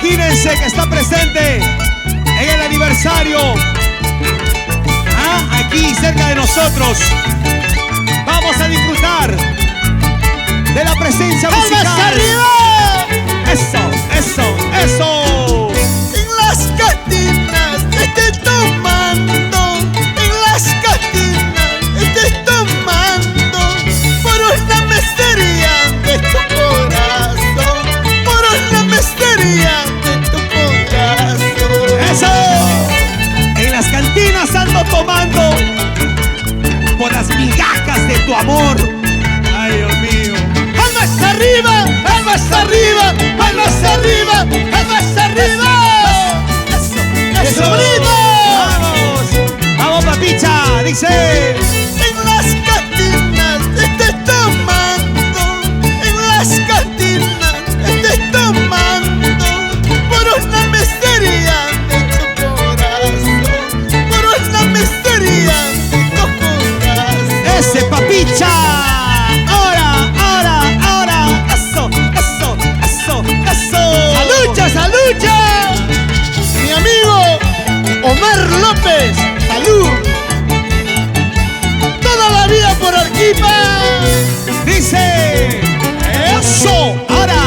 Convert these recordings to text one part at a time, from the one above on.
Imagínense que está presente en el aniversario, aquí cerca de nosotros. Vamos a disfrutar de la presencia musical. ¡Palmas arriba! Eso. En las cantinas te estoy tomando, en las cantinas te estoy tomando, por una miseria de tu corazón, por una miseria de tu corazón. Eso. En las cantinas ando tomando por las migajas de tu amor. Ay, Dios mío. ¡Palmas arriba! ¡Palmas arriba! ¡Palmas arriba! ¡Palmas arriba! ¡Eso, sobrino! ¡Vamos, papicha! Dice. En las cantinas te estoy tomando, en las cantinas te estoy tomando, por una miseria de tu corazón, por una miseria de tu corazón. ¡Ese, papicha! ¡Salucha! Mi amigo Omar López, salud. Toda la vida por Arequipa. Dice. ¡Eso! ¡Ahora!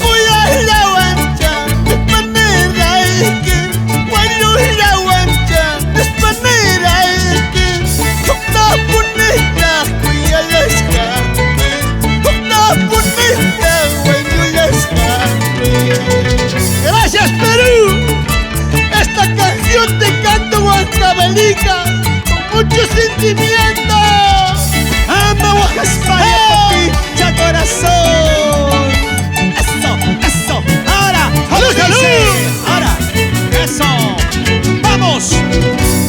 Voy a la guancha, de manera que cuando la guancha, de manera que una bonita cuya la escape, una bonita cuando la escape. Gracias, Perú. Esta canción te canto, Huancavelica, con mucho sentimiento. ¡Ama Oaxaca, España, papicha, corazón! ¡Eso! ¡Ahora! ¡Salud, salud! ¡Ahora! ¡Eso! ¡Vamos!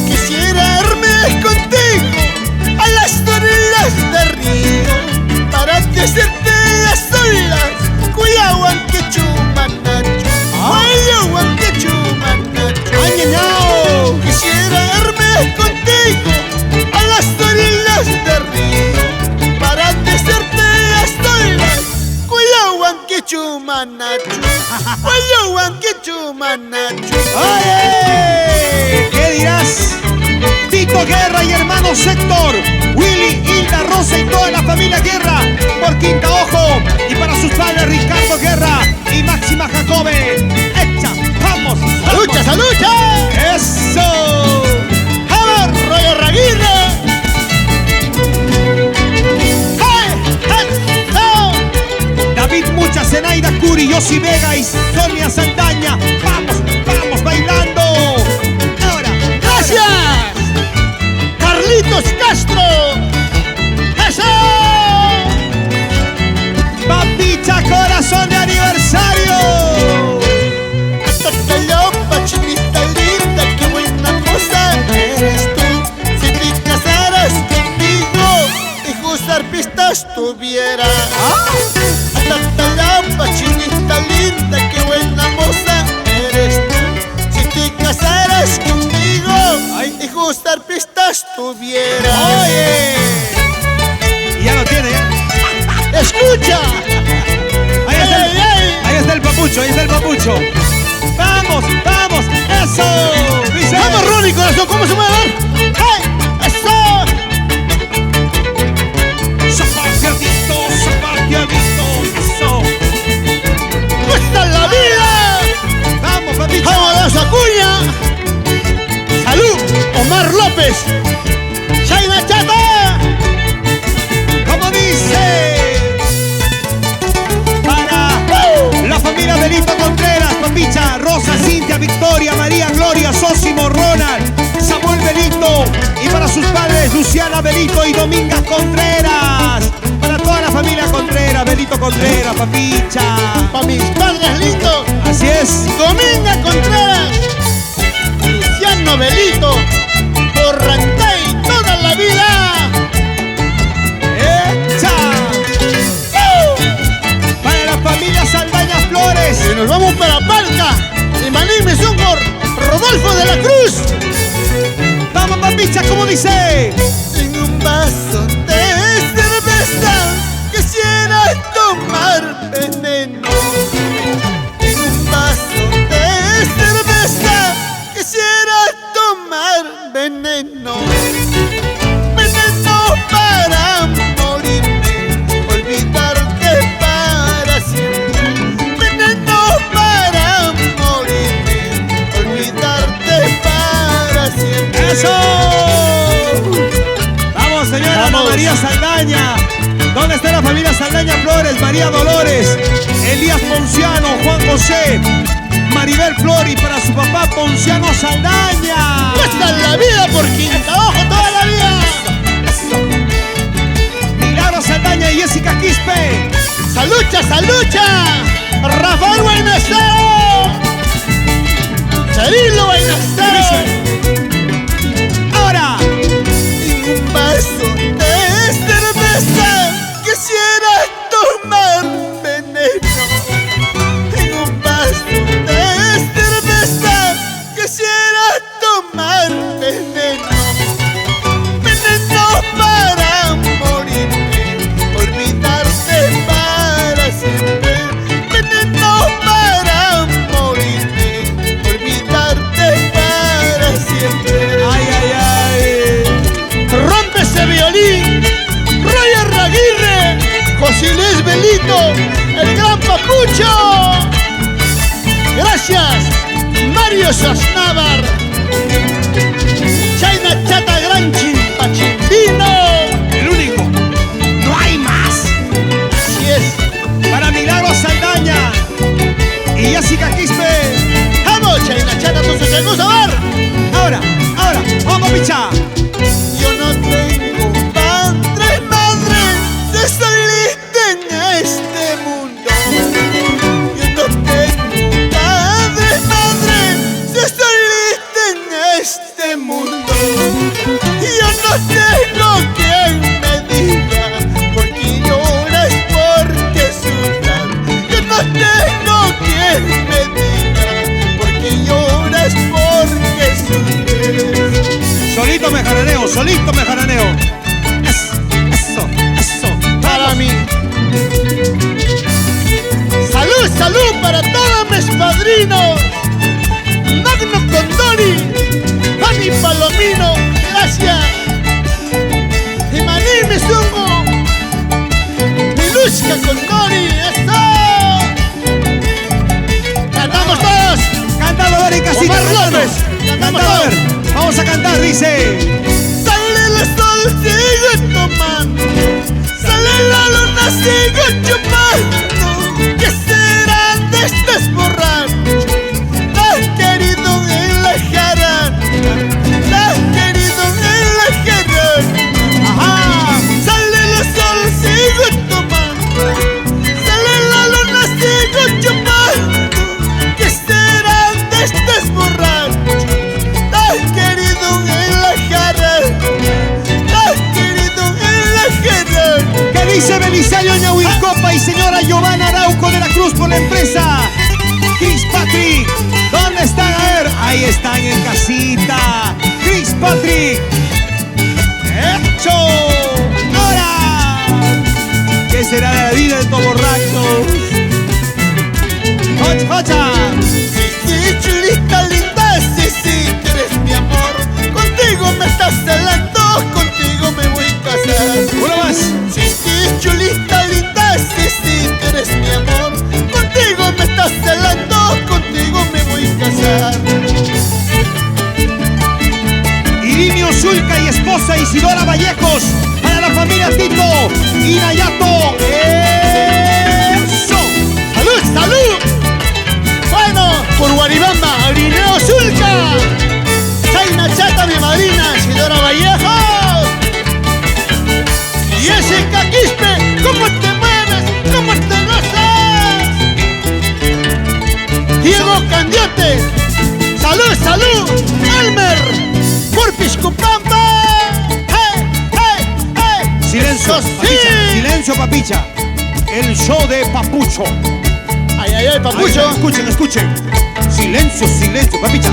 Quisiera irme contigo a las orillas del río para decirte las olas, cuyahuan que chumanacho, cuyahuan que chumanacho. ¡Añeñao! Quisiera irme contigo a las orillas del río para decirte las olas, cuyahuan que chumanacho, cuyahuan que chumanacho. ¡Oye! ¿Qué dirás? Tito Guerra y hermano Héctor, Willy, Hilda, Rosa y toda la familia Guerra por Quinta Ojo, y para sus padres Ricardo Guerra y Máxima Jacobe. ¡Echa! ¡Vamos! ¡Salucha, salucha! ¡Eso! ¡Vamos, Rollo Raguirre! David Mucha, Zenaida Curi, Yossi Vega y Sonia Santaña. ¡Vamos bailando! ¡Ahora! ¡Gracias! ¡Carlitos Castro! ¡Eso! ¡Papicha, corazón de aniversario! Totalopa, chinita linda, qué buena moza eres tú. Si te casaras conmigo y gustar pistas tuviera. Totalopa, chinita linda, qué buena moza eres tú. Si te casaras conmigo y gustar pistas tuviera. ¡Oye! Y ya lo tiene, ¿eh? ¡Escucha! Ahí está el papucho, ¡Vamos! ¡Eso! Dice. ¡Vamos, Ronnie, corazón! ¿Cómo se mueve? ¡Hey! ¡Eso! ¡Zapateadito! ¡Eso! ¡Cuesta la vida! ¡Vamos, papicha! ¡Vamos a su cuña! ¡Salud! Omar López. ¡Shaina Chata! ¡Como dice! Para la familia Benito Contreras, papicha, Rosa, Cintia, Victoria, María, Gloria, Sósimo, Ronald, Samuel Benito, y para sus padres Luciana Benito y Dominga Contreras. Para toda la familia Contreras, Benito Contreras, papicha. Para mis padres lindos. Así es. Dominga Contreras. Luciano Belito. Por Rancay toda la vida. ¡Echa! Para la familia Saldaña Flores. Y nos vamos para Palca. Y Maní Mesungor. Rodolfo de la Cruz. Vamos, papicha, como dice. En un vaso de cerveza quisiera tomar veneno. En un vaso de María Saldaña. ¿Dónde está la familia Saldaña Flores? María Dolores, Elías Ponciano, Juan José, Maribel Flor y para su papá Ponciano Saldaña. Cuesta la vida por Quinta Ojo, toda la vida. Milagro Saldaña y Jessica Quispe. ¡Salucha, salucha! Rafael Buenasero. Cirilo Buenasero. Ahora. En un vaso de cerveza quisiera tomar veneno. En un vaso de cerveza quisiera tomar veneno. Veneno para morirme, olvidarte para siempre. Veneno para morirme, olvidarte para siempre. Ay, ay, ay. Rompe ese violín, Roger Aguirre, José Luis Belito, el gran Papucho. Gracias, Mario Sosnávar, Chayna Chata Gran Chimpachimbino. El único. No hay más. Así es. Para Milagro Saldaña y Jessica Quispe. Vamos, Chayna Chata, tú se gusta ver. Ahora, vamos, picha. Yo no tengo padre, madre, de solita en este mundo. Yo no tengo padre, madre, de solita en este mundo. Yo no tengo quien me diga por qué lloras, porque sufras. Yo no tengo quien me diga por qué lloras, porque sufres. Solito me jaraneo. Eso. Para mí. Salud para todos mis padrinos. Magno Condori, Pani Palomino, gracias. Y Maní Mizungo, Milushka Condori, eso. Cantamos todos. Cántalo, a ver en casita. Omar cántalo. López, cantamos Cántalo, a todos. ver. Vamos a cantar, dice. Sale el sol, sigo tomando. Sale la luna, sigo chupando. ¿Qué será de estos borrachos? Tan querido en la jarana, tan querido en la jarana. Ajá. Sale el sol, sigo tomando. Sale la luna, sigo chupando. ¿Qué será de estos borrachos? Tan querido en la jarana, tan querido en la jarana. ¿Qué dice Belisario Ñahuilcopa y señora Giovanna Arauco de la Cruz por la empresa? Chris Patrick, ¿dónde están? A ver, ahí están en casita. Chris Patrick. ¡Hecho! ¡Ahora! ¿Qué será de la vida de estos borrachos? ¡Hocha! Sí, chulita linda, sí, tú eres mi amor. Contigo me estás celando, contigo me voy a casar. Uno más. Sí, chulita linda, sí, tú eres mi amor. Contigo me estás celando, contigo me voy a casar. Irinio Zulca y esposa Isidora Vallejos. Para la familia Tito y Nayato. ¡Eso! ¡Salud! Bueno, por Guaribamba, Arineo Zulca, Chayna Chata, mi madrina, Isidora Vallejos. Y Jessica Quispe, ¿cómo te mueves? ¿Cómo te gozas? Diego Candiote, salud, Elmer, Purpis Cupampa. ¡Hey! Silencio, Eso sí. papicha, silencio, papicha. El show de Papucho. Ay, Papucho. Escuchen. Silencio, papicha.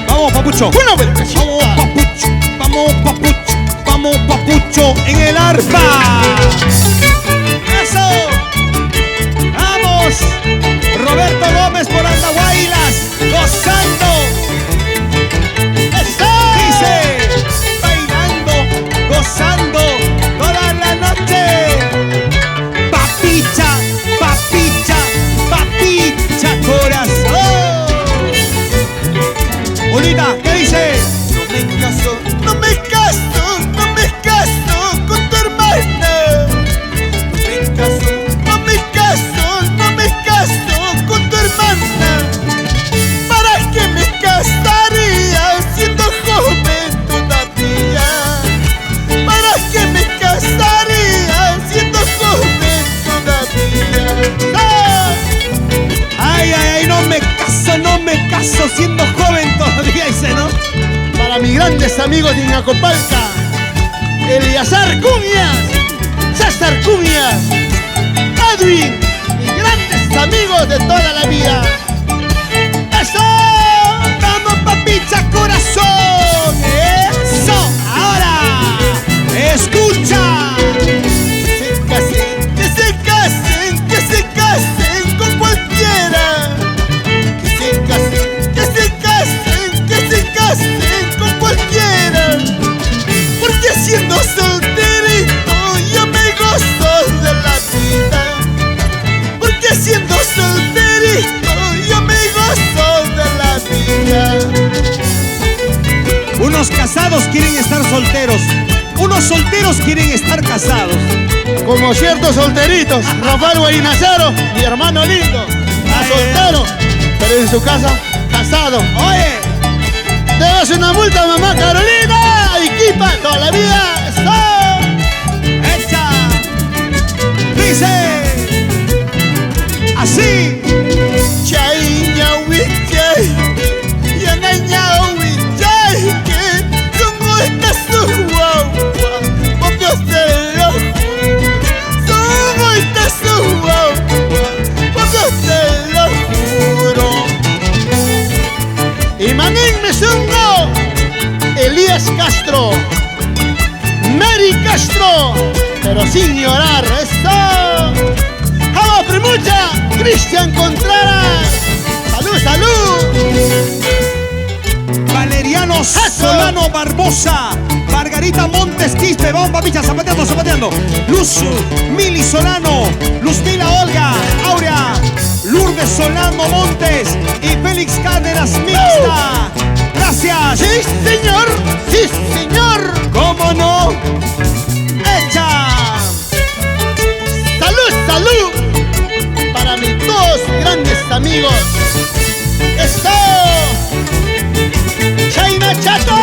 Vamos, Papucho. Una vuelta. Vamos, Papucho en el arpa. Eso. Vamos. Roberto Gómez por Andahuaylas, gozando. ¡Eso! Dice, bailando, gozando toda la noche. Papicha, corazón. Bonita, ¿qué dice? No me caso, siendo joven todavía, dice, ¿no? Para mis grandes amigos de Inacopalca, Eliazar Cuñas, César Cuñas, Edwin, mis grandes amigos de toda la vida. ¡Eso! ¡Vamos, papicha, corazón! ¡Eso! ¡Ahora! ¡Escucha! Que se casen con cualquiera. Que se casen con cualquiera. Porque siendo solterito yo me gozo de la vida. Porque siendo solterito yo me gozo de la vida. Unos casados quieren estar solteros. Unos solteros quieren estar casados. Como ciertos solteritos, Rafael Guainazaro, mi hermano lindo, está soltero, pero en su casa, casado. Oye, Debes una multa a mamá Carolina, Iquipa, toda la vida. ¡Eso! echa. Dice así. Chay, ñaui, chay, yana, ñaui, chay, que como estás tú, guau, guau, por Dios te lo juro. Como estás tú, guau, guau, por Dios te lo juro. Y Manín Mesungo, Elías Castro, Mary Castro, pero sin llorar. ¡Esto! ¡Java Primucha! Cristian Contreras. ¡Salud, salud! Valeriano Solano Barbosa, Margarita Montes Quispe, vamos papicha, zapateando, zapateando. Luz Mili Solano, Luzmila Olga, Aurea, Lourdes Solano Montes y Félix Cárdenas Mixta. Gracias. ¡Sí, señor! ¡Sí, señor! ¿Cómo no? Echa. ¡Salud, salud! Para mis dos grandes amigos. ¡Esto! ¡China Chato!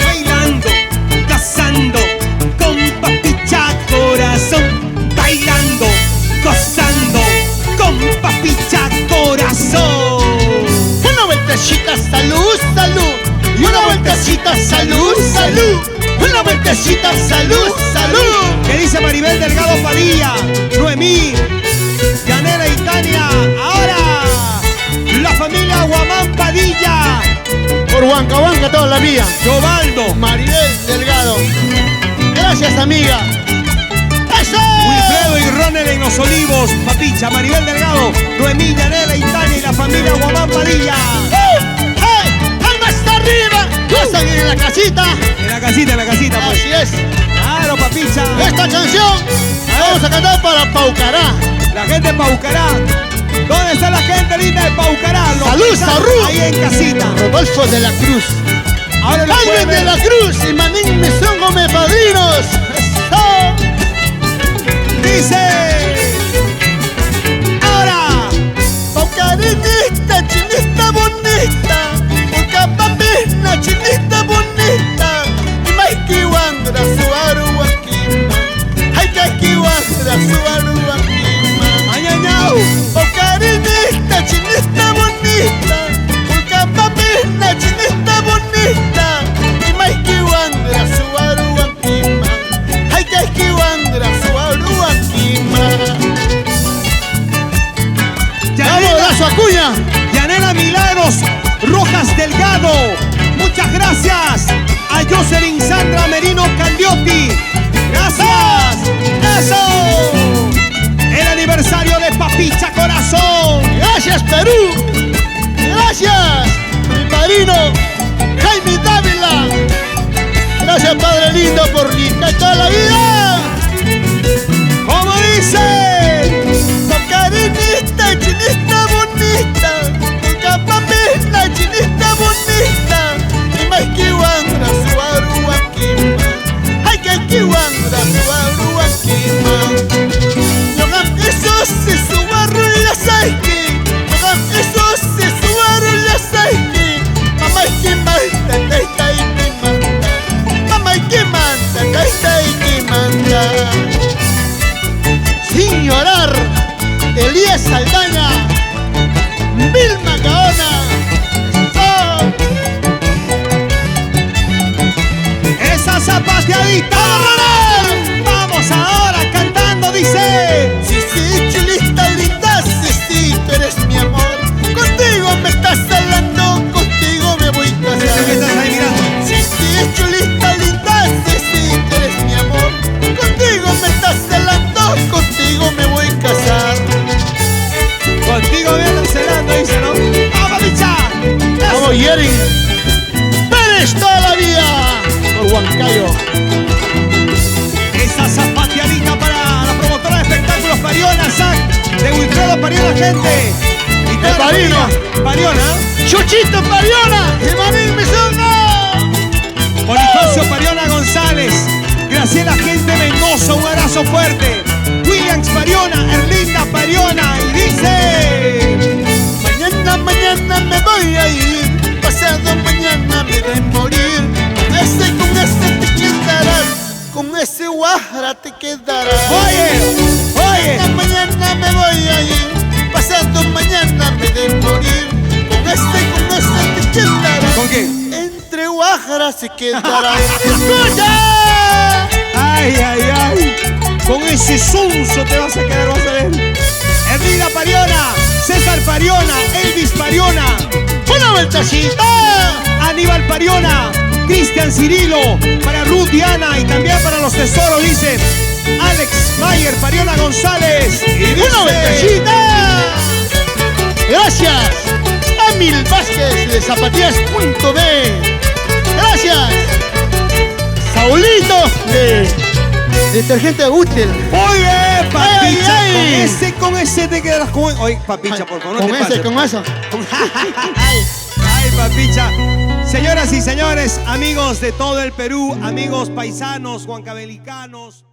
Bailando, gozando, con papicha corazón. Bailando, gozando, con papicha corazón. Una vueltecita, salud, salud. Y una vueltecita, salud, salud. Una vueltecita, salud, salud. ¿Qué dice Maribel Delgado Padilla? Noemí, Yanela y Tania. Ahora, la familia Guamán Padilla. Por Huancahuanca toda la vida. Jovaldo, Maribel Delgado. Gracias, amiga. ¡Eso! Wilfredo y Ronald en Los Olivos. Papicha, Maribel Delgado, Noemí, Yanela y Tania y la familia Guamán Padilla. ¡Hey! ¡Palmas hasta arriba! ¡Gozan en la casita! En la casita, pues. Así es. Claro, papicha. Esta canción vamos a cantar para Paucará. La gente de Paucará. ¿Dónde está la gente linda de Paucará? Los Salud, paisanos salud. ahí en casita. Rodolfo de la Cruz. Ahora lo pueden Alvin de ver. la Cruz y Manín Mesongo me padrinos. ¡Eso! Dice. Ahora. Paucarinista, chinista bonita. Paucapapina, chinista bonita. Y Maiki Wandra, Suaru Akima. Hay que Wandra, Suaru Akima. Mañañao. Paucarinista, chinista bonita. Paucapapina, chinista bonita. Y Maiki Wandra, Suaru Akima. Hay que Wandra, Suaru Akima. ¡Vamos, Lazo Acuña! Yanela Milagros Rojas Delgado. Muchas gracias a Jocelyn Sandra Merino Candiotti. Gracias. Eso. El aniversario de Papicha Corazón. ¡Gracias, Perú! ¡Gracias, mi padrino Jaime Dávila! ¡Gracias, Padre lindo, por limpiar toda la vida! Como dice. Paucarinista, chinista bonita. Paucapapina, chinista bonita. Y Maiki Wandra, Suaru Akima. Hay que Wandra, Suaru Akima. Yogan esos se subaru la saiki. Yogan esos se subaru la saiki. Mamá y que manda, taita y que manda. Mamá y que manda, taita y que manda. Sin llorar, Elías Saldaña, Vilma Gaona, Pariona, gente. Y toda la Pariona. familia Pariona. Chuchito Pariona, y Marín Mizona. Bonifacio Pariona González. Graciela Gente Mendoza, un abrazo fuerte. Williams Pariona, Erlinda Pariona. Y dice: Mañana me voy a ir, pasado mañana me de morir. Con ese te quedarás, con ese guajara te quedarás. Oye. Mañana me voy a ir, pasado mañana me de morir. Con ese te quedarás. ¿Con qué? Entre guajara se quedará. ¡Escucha! Ay. Con ese sonso te vas a quedar, vas a ver. Erlinda Pariona, César Pariona, Elvis Pariona, ¡Una vueltacita! Aníbal Pariona, Cristian Cirilo, para Ruth Diana y también para los tesoros, dice Alex Mayer Pariona González. Y dice: ¡Una vueltacita! Gracias, Emil Vázquez de Zapatillas.b. Gracias, Saulito de Detergente Útil. Muy bien, Papicha. Ay. Con ese te quedarás con. Oye, Papicha, por favor, no te pases. Con eso. Ay, Papicha. Señoras y señores, amigos de todo el Perú, amigos paisanos, huancavelicanos.